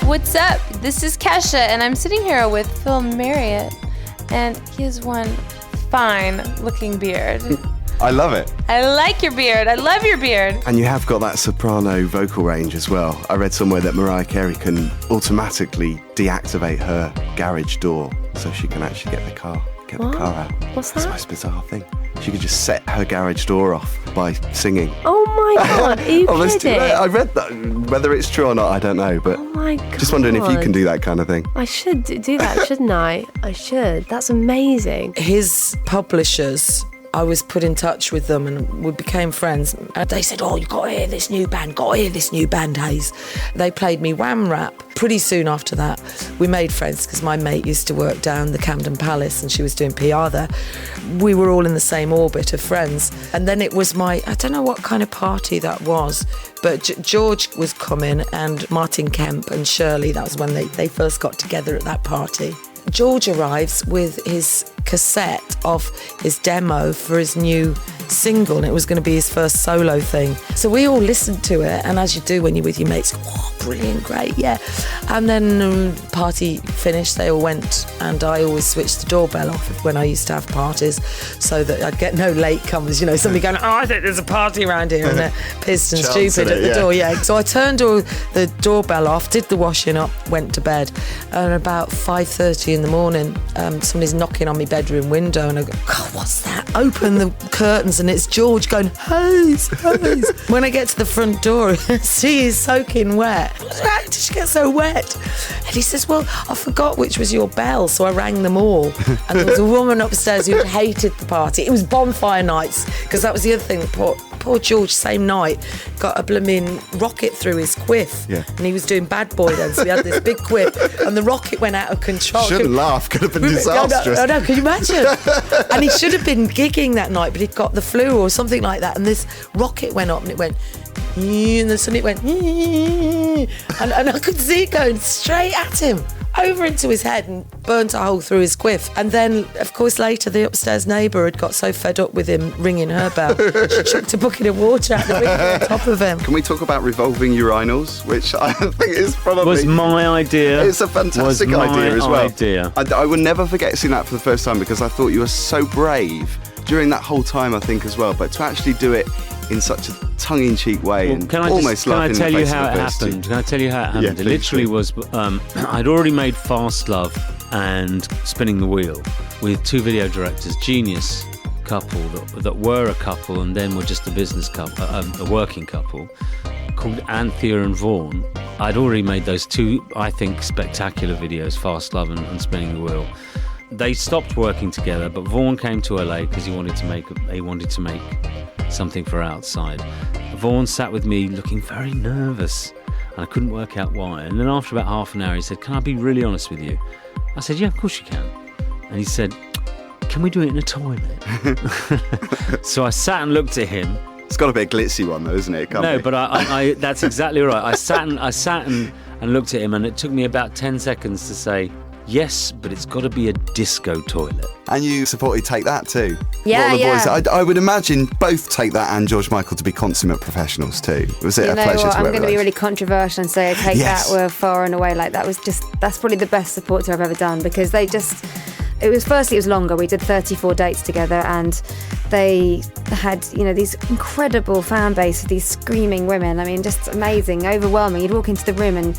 What's up? This is Kesha, and I'm sitting here with Phil Marriott, and he has one fine-looking beard. I love it. I like your beard. I love your beard. And you have got that soprano vocal range as well. I read somewhere that Mariah Carey can automatically deactivate her garage door so she can actually get the car out. What's that? That's the most bizarre thing. She could just set her garage door off by singing. Oh my God, are you kidding? I read that. Whether it's true or not, I don't know. But Oh my God. just wondering if you can do that kind of thing. I should do that, shouldn't I? I should. That's amazing. His publishers, I was put in touch with them and we became friends. And they said, oh, you've got to hear this new band, Hayes. They played me Wham Rap. Pretty soon after that, we made friends because my mate used to work down the Camden Palace and she was doing PR there. We were all in the same orbit of friends. And then it was I don't know what kind of party that was, but George was coming and Martin Kemp and Shirley, that was when they first got together at that party. George arrives with his cassette of his demo for his new single, and it was going to be his first solo thing. So we all listened to it, and as you do when you're with your mates, oh, brilliant, great, yeah. And then party finished, they all went, and I always switched the doorbell off when I used to have parties so that I'd get no latecomers, somebody going, oh, I think there's a party around here, and they're pissed and stupid at the door, yeah. So I turned the doorbell off, did the washing up, went to bed, and about 5:30 in the morning, somebody's knocking on my bedroom window, and I go, God, what's that? Open the curtains, and it's George going, Hayes. When I get to the front door, see he's soaking wet. How did she get so wet? And he says, well, I forgot which was your bell, so I rang them all. And there was a woman upstairs who hated the party. It was bonfire nights, because that was the other thing. Poor George, same night, got a blooming rocket through his quiff. Yeah. And he was doing Bad Boy then, so he had this big quiff, and the rocket went out of control. Shouldn't laugh, could have been disastrous. No, can you imagine? And he should have been gigging that night, but he'd got the flu or something like that, and this rocket went up and it went, and then suddenly it went, and I could see it going straight at him, over into his head, and burnt a hole through his quiff. And then, of course, later the upstairs neighbour had got so fed up with him ringing her bell, she chucked a bucket of water out the window on top of him. Can we talk about revolving urinals, which I think is probably... Was my idea. It's a fantastic idea as well. I will never forget seeing that for the first time, because I thought you were so brave during that whole time, I think, as well. But to actually do it in such a tongue-in-cheek way, and almost laughing in the face of the Can I tell you how it happened? Can I tell you how it happened? Yeah, it literally was, I'd already made Fast Love and Spinning the Wheel with two video directors, genius couple that were a couple and then were just a business couple, a working couple, called Anthea and Vaughan. I'd already made those two, I think, spectacular videos, Fast Love and Spinning the Wheel. They stopped working together, but Vaughan came to LA because he wanted to make something for outside. Vaughan sat with me looking very nervous, and I couldn't work out why. And then after about half an hour, he said, can I be really honest with you? I said, yeah, of course you can. And he said, can we do it in a toilet? So I sat and looked at him. It's got a bit glitzy one though, isn't it? But I that's exactly right. I sat and looked at him, and it took me about 10 seconds to say, yes, but it's got to be a disco toilet. And you supported Take That too. Yeah, boys, I would imagine both Take That and George Michael to be consummate professionals too. Was it a pleasure to work with? I'm going to be really controversial and say Take That were far and away, that's probably the best support tour I've ever done, because it was longer. We did 34 dates together, and they had, these incredible fan base of these screaming women. I mean, just amazing, overwhelming. You'd walk into the room and,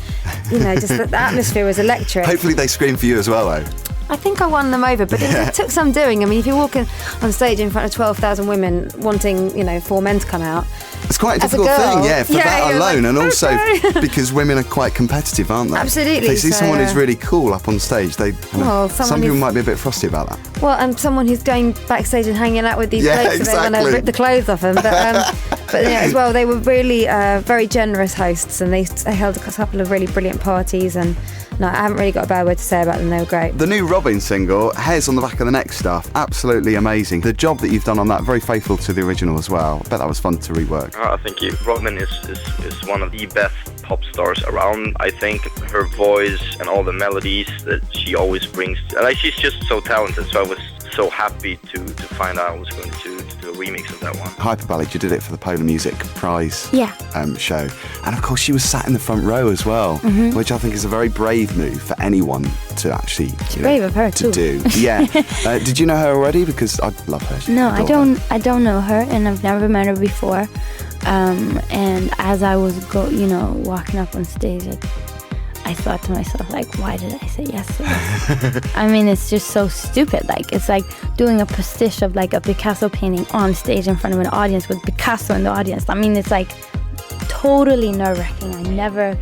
just the atmosphere was electric. Hopefully they scream for you as well, though. I think I won them over, but it took some doing. I mean, if you're walking on stage in front of 12,000 women wanting, 4 men to come out, it's quite a difficult thing, for that alone, and also because women are quite competitive, aren't they? Absolutely. If they see someone who's really cool up on stage, some people might be a bit frosty about that. Well, and someone who's going backstage and hanging out with these blokes, exactly. They want to rip the clothes off them. But as well, they were really very generous hosts, and they held a couple of really brilliant parties, and no, I haven't really got a bad word to say about them. They were great. The new Robyn single, Hairs on the Back of the Neck stuff, absolutely amazing. The job that you've done on that, very faithful to the original as well. I bet that was fun to rework. I think Robyn is one of the best pop stars around. I think her voice and all the melodies that she always brings, she's just so talented. So I was so happy to find out I was going to do a remix of that one. Hyperballad, you did it for the Polar Music Prize show. And of course, she was sat in the front row as well, which I think is a very brave move for anyone to actually brave of her to do. Yeah. Did you know her already? Because I love her. No, I don't know her, and I've never met her before. And as I was walking up on stage, I thought to myself, like, why did I say yes to this? I mean, it's just so stupid. Like, it's like doing a pastiche of like a Picasso painting on stage in front of an audience with Picasso in the audience. I mean, it's like totally nerve-wracking. I never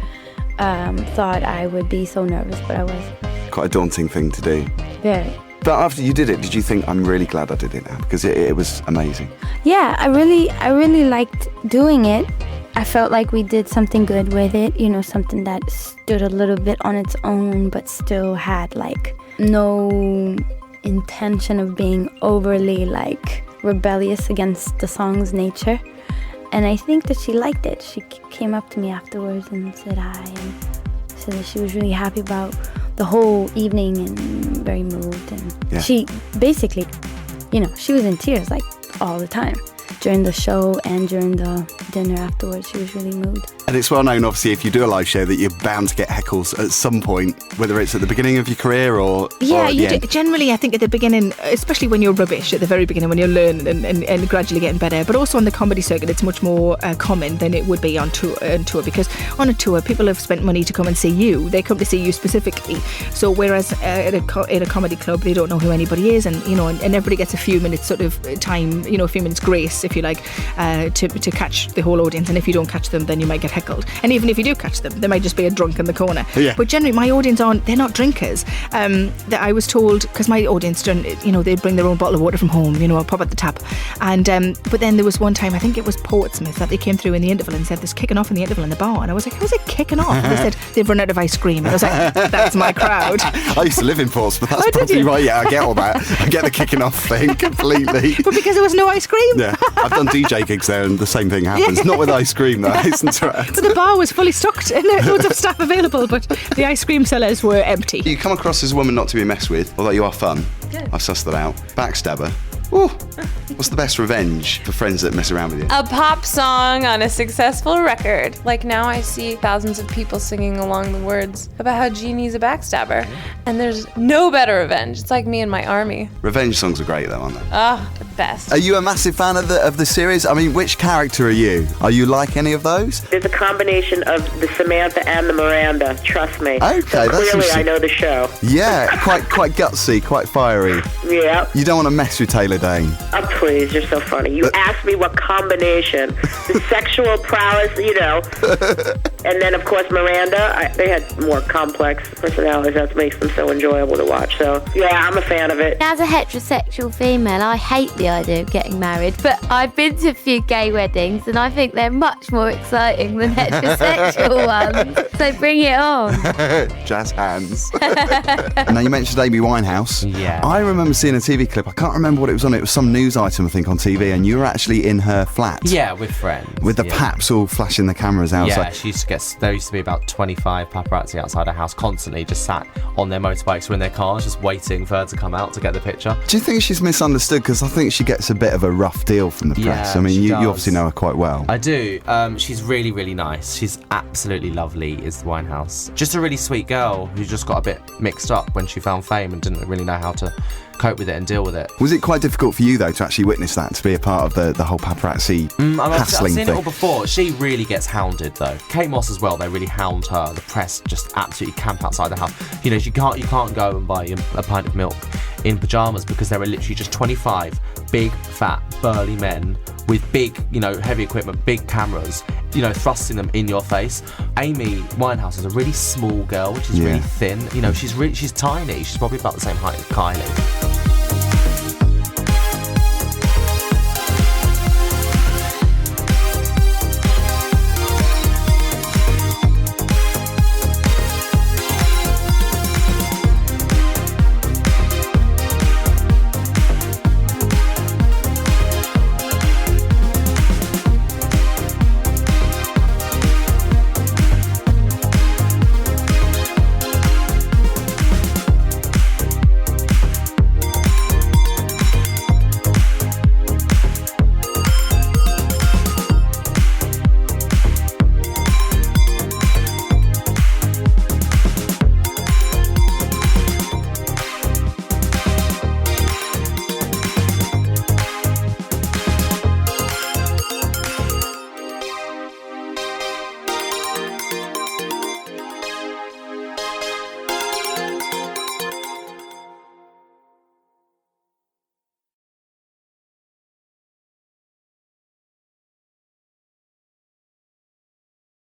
thought I would be so nervous, but I was. Quite a daunting thing to do. Very. But after you did it, did you think, I'm really glad I did it now? Because it was amazing. Yeah, I really liked doing it. I felt like we did something good with it, something that stood a little bit on its own, but still had like no intention of being overly like rebellious against the song's nature. And I think that she liked it. She came up to me afterwards and said hi, and said that she was really happy about the whole evening and very moved. And she basically, she was in tears like all the time. During the show and during the dinner afterwards, she was really moved. And it's well known, obviously, if you do a live show, that you're bound to get heckles at some point, whether it's at the beginning of your career or at the end. Generally, I think at the beginning, especially when you're rubbish at the very beginning, when you're learning and gradually getting better. But also on the comedy circuit, it's much more common than it would be on tour. Because on a tour, people have spent money to come and see you. They come to see you specifically. So whereas at a comedy club, they don't know who anybody is, and everybody gets a few minutes sort of time, a few minutes grace, if you like, to catch the whole audience. And if you don't catch them, then you might get heckled. And even if you do catch them, there might just be a drunk in the corner. Yeah. But generally, my audience they're not drinkers. That I was told, because my audience, they bring their own bottle of water from home, a pop at the tap. And but then there was one time, I think it was Portsmouth, that they came through in the interval and said, there's kicking off in the interval in the bar. And I was like, how's it kicking off? And they said, they've run out of ice cream. And I was like, that's my crowd. I used to live in Portsmouth. That's probably right. Yeah, I get all that. I get the kicking off thing completely. But because there was no ice cream? Yeah. I've done DJ gigs there and the same thing happens. Yeah. Not with ice cream, though. But the bar was fully stocked and there were loads of staff available, but the ice cream sellers were empty. You come across as a woman not to be messed with, although you are fun. Good. I've sussed that out. Backstabber. Ooh. What's the best revenge for friends that mess around with you? A pop song on a successful record. Like now I see thousands of people singing along the words about how Jeannie's a backstabber. And there's no better revenge. It's like me and my army. Revenge songs are great though, aren't they? Oh, the best. Are you a massive fan of the series? I mean, which character are you? Are you like any of those? There's a combination of the Samantha and the Miranda, trust me. Okay, so clearly I know the show. Yeah, quite gutsy, quite fiery. Yeah. You don't want to mess with Taylor Dayne. Oh, please, you're so funny. You asked me what combination. The sexual prowess, And then, of course, Miranda, they had more complex personalities. That makes them so enjoyable to watch. So, yeah, I'm a fan of it. As a heterosexual female, I hate the idea of getting married, but I've been to a few gay weddings and I think they're much more exciting than heterosexual ones. So bring it on. Jazz hands. Now, you mentioned Amy Winehouse. Yeah. I remember seeing a TV clip. I can't remember what it was on. It was some news item, I think, on TV, and you were actually in her flat. Yeah, with friends. With the paps all flashing the cameras outside. Yeah, there used to be about 25 paparazzi outside her house, constantly just sat on their motorbikes or in their cars, just waiting for her to come out to get the picture. Do you think she's misunderstood? Because I think she gets a bit of a rough deal from the press. I mean, you obviously know her quite well. I do. She's really, really nice. She's absolutely lovely, is the Winehouse. Just a really sweet girl who just got a bit mixed up when she found fame and didn't really know how to cope with it and deal with it. Was it quite difficult for you, though, to actually witness that, to be a part of the whole paparazzi hassling I've seen thing? it all before. She really gets hounded, though. Kate Moss as well, they really hound her. The press just absolutely camp outside the house. You can't go and buy a pint of milk in pyjamas because there are literally just 25 big, fat, burly men with big, heavy equipment, big cameras, thrusting them in your face. Amy Winehouse is a really small girl, which is really thin. She's tiny. She's probably about the same height as Kylie.